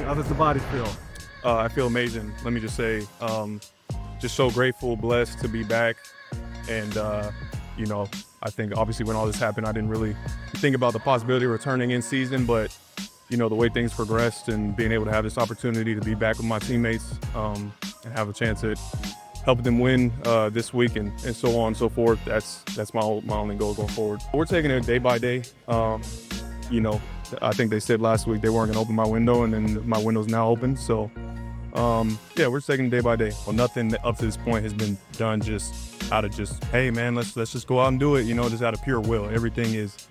How does the body feel? I feel amazing. Let me just say, just so grateful, blessed to be back. And, I think obviously when all this happened, I didn't really think about the possibility of returning in season, but, the way things progressed and being able to have this opportunity to be back with my teammates and have a chance at helping them win this week and so on and so forth, that's my only goal going forward. We're taking it day by day. I think they said last week they weren't going to open my window, and then my window's now open. So, we're taking it day by day. Well, nothing up to this point has been done just out of hey, man, let's just go out and do it, just out of pure will. Everything is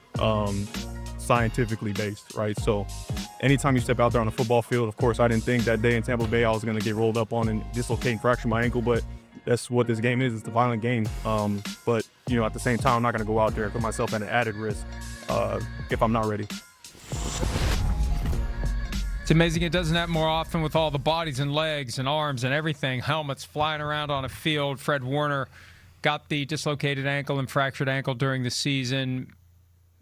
scientifically based, right? So anytime you step out there on the football field, of course, I didn't think that day in Tampa Bay I was going to get rolled up on and dislocate and fracture my ankle, but that's what this game is. It's a violent game. But, at the same time, I'm not going to go out there and put myself at an added risk if I'm not ready. It's amazing it doesn't happen more often with all the bodies and legs and arms and everything, helmets flying around on a field. Fred Warner got the dislocated ankle and fractured ankle during the season.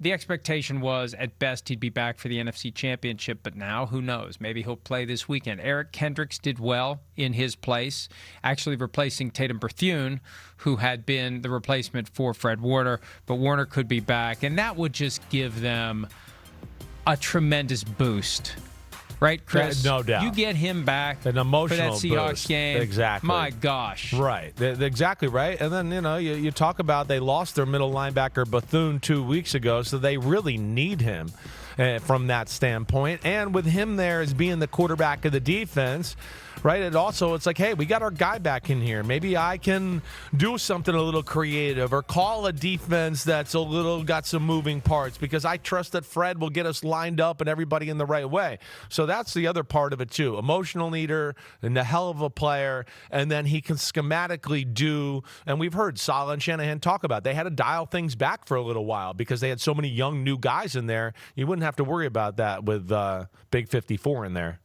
The expectation was, at best, he'd be back for the NFC Championship, but now, who knows? Maybe he'll play this weekend. Eric Kendricks did well in his place, actually replacing Tatum Bethune, who had been the replacement for Fred Warner, but Warner could be back, and that would just give them a tremendous boost. Right, Chris? No doubt. You get him back an emotional for that Seahawks boost. game. Exactly. My gosh. Right. Exactly right. And then, you talk about they lost their middle linebacker Bethune 2 weeks ago, so they really need him from that standpoint. And with him there as being the quarterback of the defense, right, it's like, hey, we got our guy back in here. Maybe I can do something a little creative or call a defense that's got some moving parts, because I trust that Fred will get us lined up and everybody in the right way. So that's the other part of it too. Emotional leader and a hell of a player, and then he can schematically do, and we've heard Saleh and Shanahan talk about, they had to dial things back for a little while because they had so many young new guys in there. You wouldn't have to worry about that with Big 54 in there.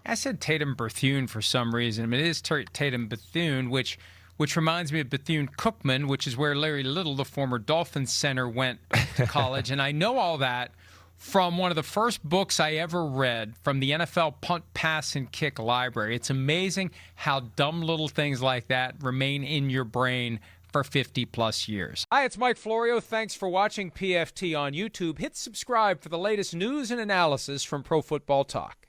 I said Tatum Bethune for some reason. I mean, it is Tatum Bethune, which reminds me of Bethune-Cookman, which is where Larry Little, the former Dolphins center, went to college. And I know all that from one of the first books I ever read from the NFL Punt, Pass, and Kick library. It's amazing how dumb little things like that remain in your brain for 50-plus years. Hi, it's Mike Florio. Thanks for watching PFT on YouTube. Hit subscribe for the latest news and analysis from Pro Football Talk.